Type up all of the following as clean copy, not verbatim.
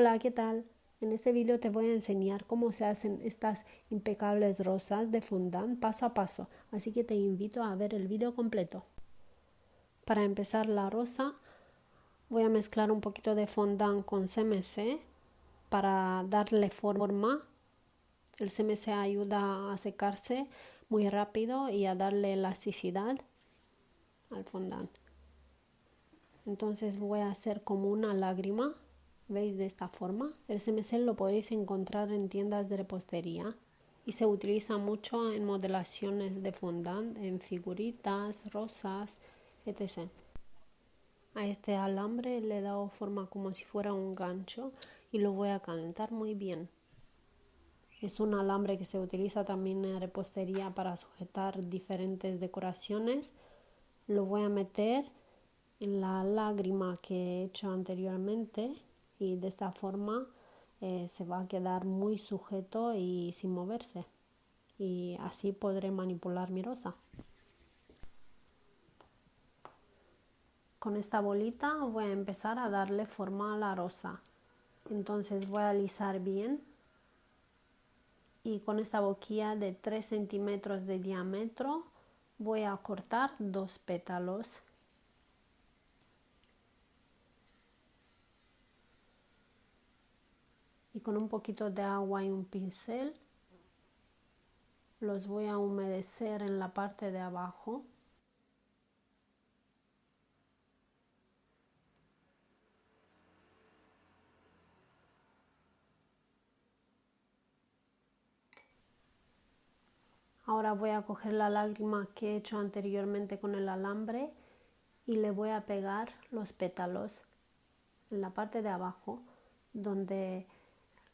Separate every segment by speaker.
Speaker 1: Hola, ¿qué tal? En este vídeo te voy a enseñar cómo se hacen estas impecables rosas de fondant paso a paso, así que te invito a ver el vídeo completo. Para empezar la rosa voy a mezclar un poquito de fondant con CMC para darle forma. El CMC ayuda a secarse muy rápido y a darle elasticidad al fondant. Entonces voy a hacer como una lágrima. ¿Veis? De esta forma. El CMC lo podéis encontrar en tiendas de repostería y se utiliza mucho en modelaciones de fondant, en figuritas, rosas, etc. A este alambre le he dado forma como si fuera un gancho y lo voy a calentar muy bien. Es un alambre que se utiliza también en repostería para sujetar diferentes decoraciones. Lo voy a meter en la lágrima que he hecho anteriormente y de esta forma se va a quedar muy sujeto y sin moverse, y así podré manipular mi rosa. Con esta bolita voy a empezar a darle forma a la rosa. Entonces voy a alisar bien y con esta boquilla de 3 centímetros de diámetro voy a cortar 2 pétalos. Y con un poquito de agua y un pincel los voy a humedecer en la parte de abajo. Ahora voy a coger la lágrima que he hecho anteriormente con el alambre y le voy a pegar los pétalos en la parte de abajo donde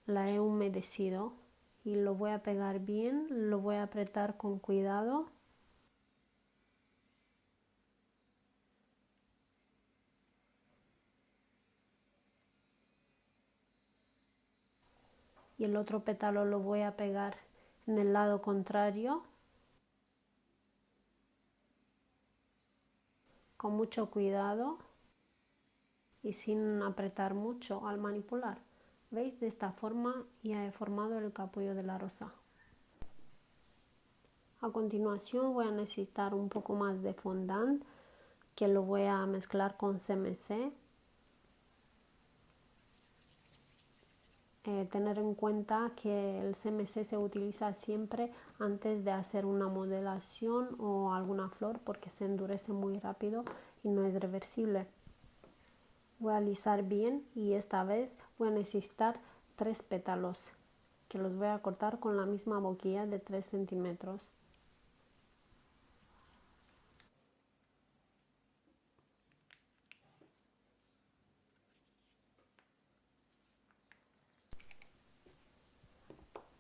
Speaker 1: la he humedecido, y lo voy a pegar bien, lo voy a apretar con cuidado. Y el otro pétalo lo voy a pegar en el lado contrario con mucho cuidado y sin apretar mucho al manipular. ¿Veis? De esta forma ya he formado el capullo de la rosa. A continuación voy a necesitar un poco más de fondant que lo voy a mezclar con CMC. Tener en cuenta que el CMC se utiliza siempre antes de hacer una modelación o alguna flor porque se endurece muy rápido y no es reversible. Voy a alisar bien y esta vez voy a necesitar 3 pétalos que los voy a cortar con la misma boquilla de 3 centímetros.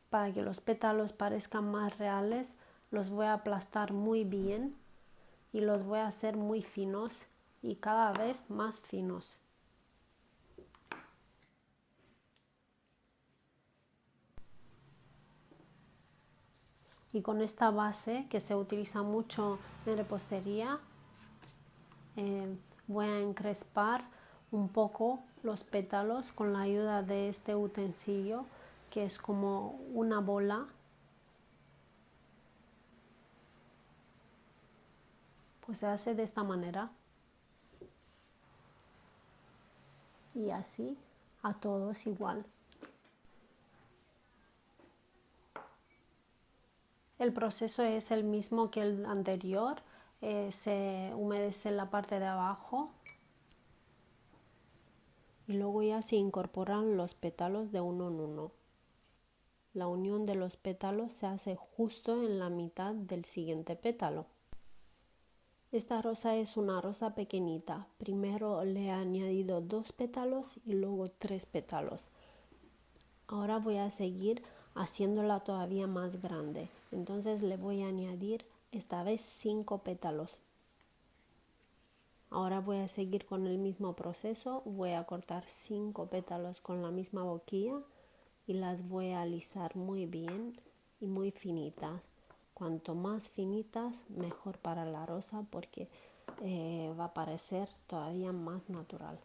Speaker 1: Para que los pétalos parezcan más reales, los voy a aplastar muy bien y los voy a hacer muy finos y cada vez más finos. Y con esta base que se utiliza mucho en repostería, voy a encrespar un poco los pétalos con la ayuda de este utensilio que es como una bola. Pues se hace de esta manera y así a todos igual. El proceso es el mismo que el anterior. Se humedece la parte de abajo y luego ya se incorporan los pétalos de uno en uno. La unión de los pétalos se hace justo en la mitad del siguiente pétalo. Esta rosa es una rosa pequeñita. Primero le he añadido 2 pétalos y luego 3 pétalos. Ahora voy a seguir haciéndola todavía más grande. Entonces le voy a añadir esta vez 5 pétalos. Ahora voy a seguir con el mismo proceso. Voy a cortar 5 pétalos con la misma boquilla y las voy a alisar muy bien y muy finitas. Cuanto más finitas, mejor para la rosa porque va a parecer todavía más natural.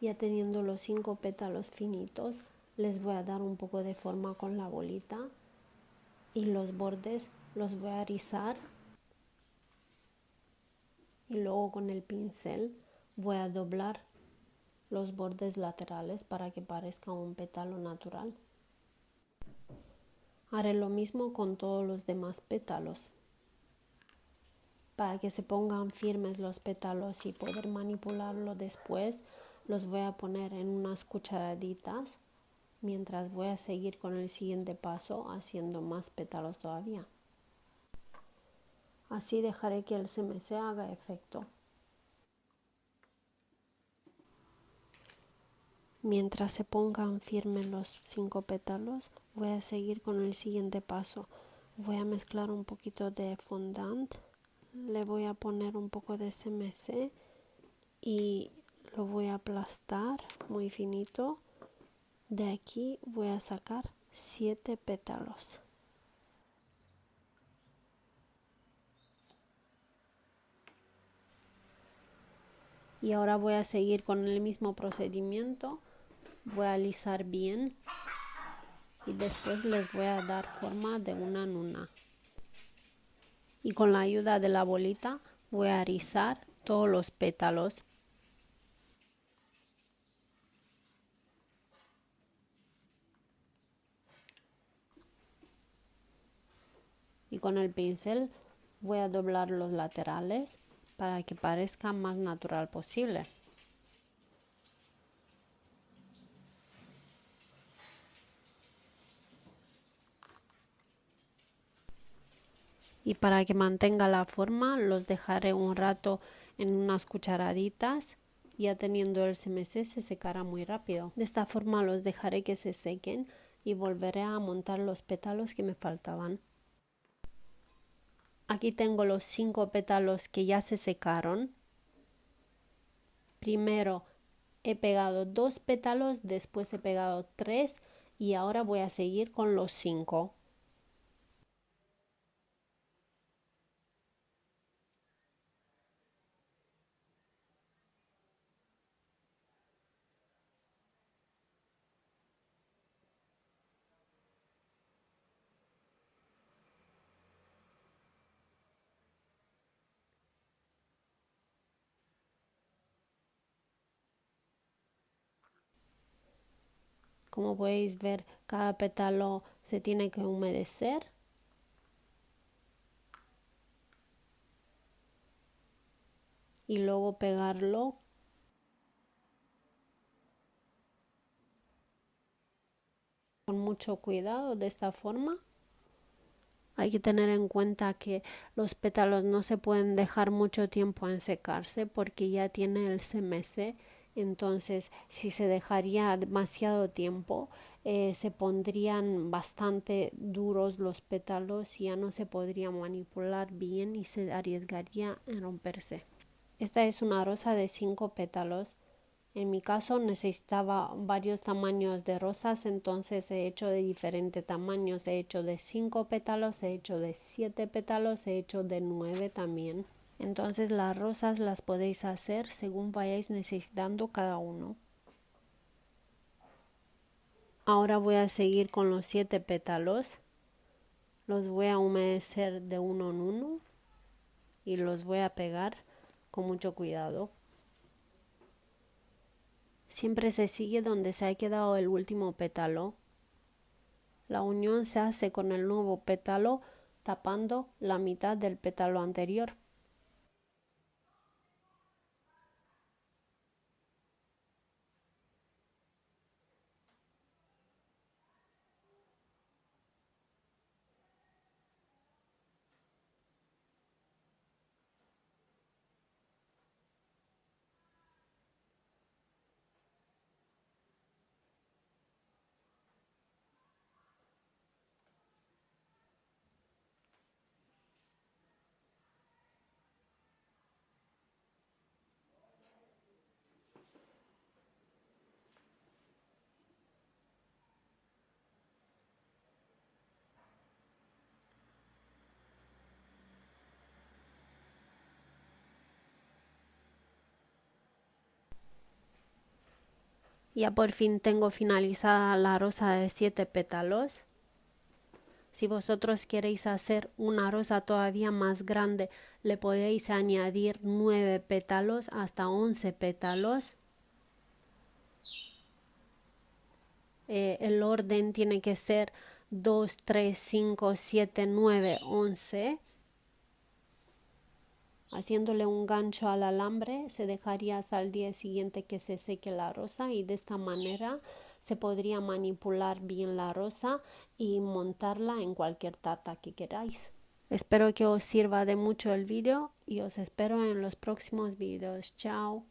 Speaker 1: Ya teniendo los 5 pétalos finitos, les voy a dar un poco de forma con la bolita y los bordes los voy a rizar y luego con el pincel voy a doblar los bordes laterales para que parezca un pétalo natural. Haré lo mismo con todos los demás pétalos. Para que se pongan firmes los pétalos y poder manipularlo después, los voy a poner en unas cucharaditas mientras voy a seguir con el siguiente paso haciendo más pétalos todavía. Así dejaré que el CMC haga efecto. Mientras se pongan firmes los 5 pétalos, voy a seguir con el siguiente paso. Voy a mezclar un poquito de fondant, le voy a poner un poco de CMC y lo voy a aplastar muy finito. De aquí voy a sacar 7 pétalos. Y ahora voy a seguir con el mismo procedimiento. Voy a alisar bien y después les voy a dar forma de una luna. Y con la ayuda de la bolita voy a rizar todos los pétalos. Y con el pincel voy a doblar los laterales para que parezca más natural posible. Y para que mantenga la forma los dejaré un rato en unas cucharaditas. Ya teniendo el CMC se secará muy rápido. De esta forma los dejaré que se sequen y volveré a montar los pétalos que me faltaban. Aquí tengo los 5 pétalos que ya se secaron. Primero he pegado 2 pétalos, después he pegado 3 y ahora voy a seguir con los 5. Como podéis ver, cada pétalo se tiene que humedecer. Y luego pegarlo con mucho cuidado de esta forma. Hay que tener en cuenta que los pétalos no se pueden dejar mucho tiempo en secarse porque ya tiene el CMC. Entonces, si se dejaría demasiado tiempo, se pondrían bastante duros los pétalos y ya no se podría manipular bien y se arriesgaría en romperse. Esta es una rosa de 5 pétalos. En mi caso necesitaba varios tamaños de rosas, entonces he hecho de diferentes tamaños. He hecho de 5 pétalos, he hecho de 7 pétalos, he hecho de 9 también. Entonces las rosas las podéis hacer según vayáis necesitando cada uno. Ahora voy a seguir con los 7 pétalos. Los voy a humedecer de uno en uno y los voy a pegar con mucho cuidado. Siempre se sigue donde se ha quedado el último pétalo. La unión se hace con el nuevo pétalo tapando la mitad del pétalo anterior. Ya por fin tengo finalizada la rosa de 7 pétalos. Si vosotros queréis hacer una rosa todavía más grande, le podéis añadir 9 pétalos hasta 11 pétalos. El orden tiene que ser 2, 3, 5, 7, 9, 11. Haciéndole un gancho al alambre se dejaría hasta el día siguiente que se seque la rosa y de esta manera se podría manipular bien la rosa y montarla en cualquier tarta que queráis. Espero que os sirva de mucho el vídeo y os espero en los próximos vídeos. Chao.